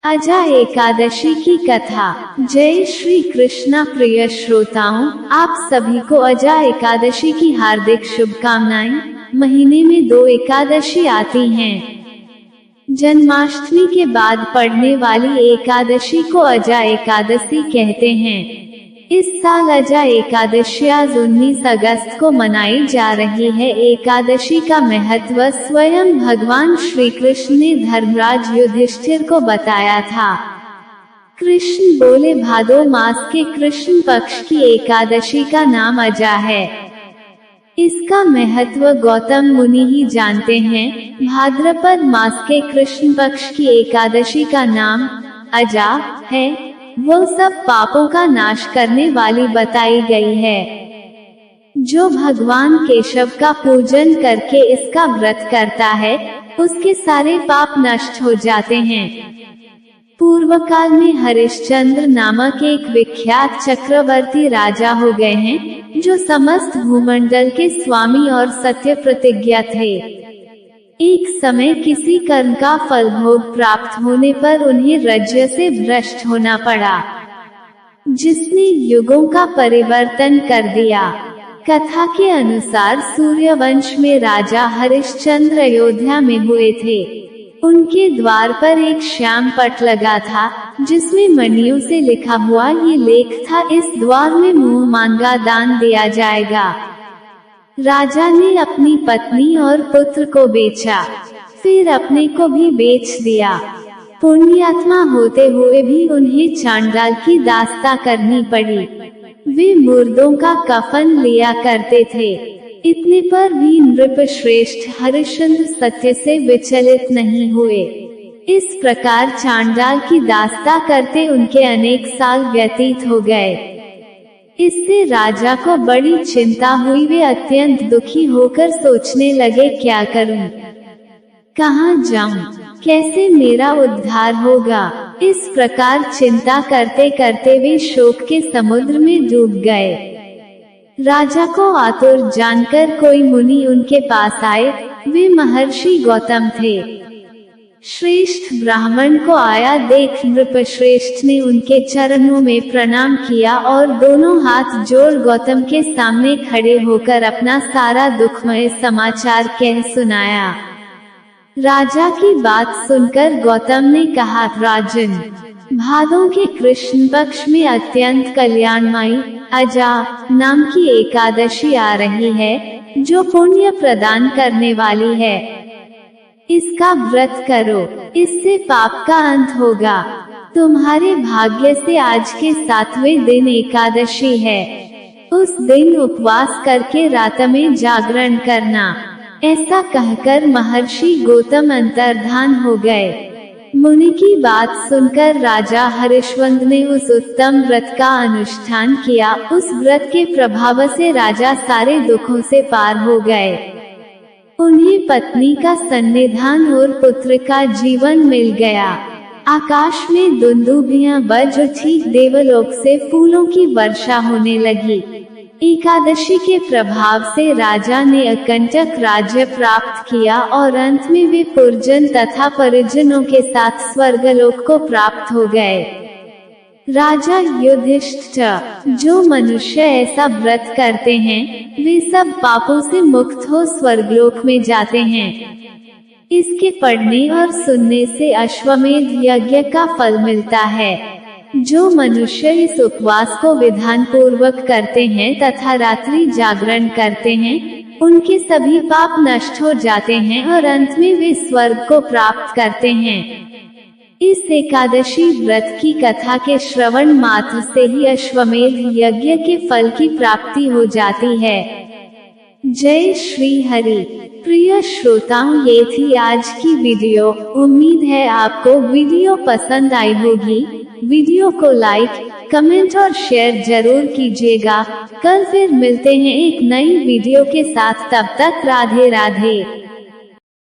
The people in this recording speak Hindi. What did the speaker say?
अजा एकादशी की कथा। जय श्री कृष्णा। प्रिय श्रोताओं, आप सभी को अजा एकादशी की हार्दिक शुभकामनाएं। महीने में 2 एकादशी आती हैं। जन्माष्टमी के बाद पड़ने वाली एकादशी को अजा एकादशी कहते हैं। इस साल अजा एकादशी आज 19 अगस्त को मनाई जा रही है। एकादशी का महत्व स्वयं भगवान श्री कृष्ण ने धर्मराज युधिष्ठिर को बताया था। कृष्ण बोले, भादो मास के कृष्ण पक्ष की एकादशी का नाम अजा है। इसका महत्व गौतम मुनि ही जानते हैं। भाद्रपद मास के कृष्ण पक्ष की एकादशी का नाम अजा है। वो सब पापों का नाश करने वाली बताई गई है। जो भगवान केशव का पूजन करके इसका व्रत करता है, उसके सारे पाप नष्ट हो जाते हैं। पूर्व काल में हरिश्चंद्र नामक एक विख्यात चक्रवर्ती राजा हो गए हैं, जो समस्त भूमंडल के स्वामी और सत्य प्रतिज्ञा थे। एक समय किसी कर्म का फल भोग प्राप्त होने पर उन्हें राज्य से भ्रष्ट होना पड़ा, जिसने युगों का परिवर्तन कर दिया। कथा के अनुसार सूर्यवंश में राजा हरिश्चंद्र अयोध्या में हुए थे। उनके द्वार पर एक श्याम पट लगा था, जिसमें मणियों से लिखा हुआ ये लेख था, इस द्वार में मुंह मांगा दान दिया जाएगा। राजा ने अपनी पत्नी और पुत्र को बेचा, फिर अपने को भी बेच दिया। पुण्यात्मा होते हुए भी उन्हें चांडाल की दास्ता करनी पड़ी। वे मुर्दों का कफन लिया करते थे। इतने पर भी नृपश्रेष्ठ हरिश्चंद्र सत्य से विचलित नहीं हुए। इस प्रकार चांडाल की दास्ता करते उनके अनेक साल व्यतीत हो गए। इससे राजा को बड़ी चिंता हुई। वे अत्यंत दुखी होकर सोचने लगे, क्या करूं, कहां जाऊं, कैसे मेरा उद्धार होगा। इस प्रकार चिंता करते करते वे शोक के समुद्र में डूब गए। राजा को आतुर जानकर कोई मुनि उनके पास आए। वे महर्षि गौतम थे। श्रेष्ठ ब्राह्मण को आया देख नृपश्रेष्ठ ने उनके चरणों में प्रणाम किया और दोनों हाथ जोड़ गौतम के सामने खड़े होकर अपना सारा दुखमय समाचार कह सुनाया। राजा की बात सुनकर गौतम ने कहा, राजन, भादों के कृष्ण पक्ष में अत्यंत कल्याणमयी अजा नाम की एकादशी आ रही है, जो पुण्य प्रदान करने वाली है। इसका व्रत करो, इससे पाप का अंत होगा। तुम्हारे भाग्य से आज के 7वें दिन एकादशी है। उस दिन उपवास करके रात में जागरण करना। ऐसा कहकर महर्षि गौतम अंतर्धान हो गए। मुनि की बात सुनकर राजा हरिश्चंद्र ने उस उत्तम व्रत का अनुष्ठान किया। उस व्रत के प्रभाव से राजा सारे दुखों से पार हो गए। उन्हें पत्नी का सन्निधान और पुत्र का जीवन मिल गया। आकाश में दुंदुभियां बज उठी, देवलोक से फूलों की वर्षा होने लगी। एकादशी के प्रभाव से राजा ने अकंटक राज्य प्राप्त किया और अंत में वे पुरजन तथा परिजनों के साथ स्वर्गलोक को प्राप्त हो गए। राजा युधिष्ठिर, जो मनुष्य ऐसा व्रत करते हैं, वे सब पापों से मुक्त हो स्वर्गलोक में जाते हैं। इसके पढ़ने और सुनने से अश्वमेध यज्ञ का फल मिलता है। जो मनुष्य इस उपवास को विधान पूर्वक करते हैं तथा रात्रि जागरण करते हैं, उनके सभी पाप नष्ट हो जाते हैं और अंत में वे स्वर्ग को प्राप्त करते हैं। इस एकादशी व्रत की कथा के श्रवण मात्र से ही अश्वमेध यज्ञ के फल की प्राप्ति हो जाती है। जय श्री हरि। प्रिय श्रोताओं, ये थी आज की वीडियो। उम्मीद है आपको वीडियो पसंद आई होगी। वीडियो को लाइक, कमेंट और शेयर जरूर कीजिएगा। कल फिर मिलते हैं एक नई वीडियो के साथ। तब तक राधे राधे।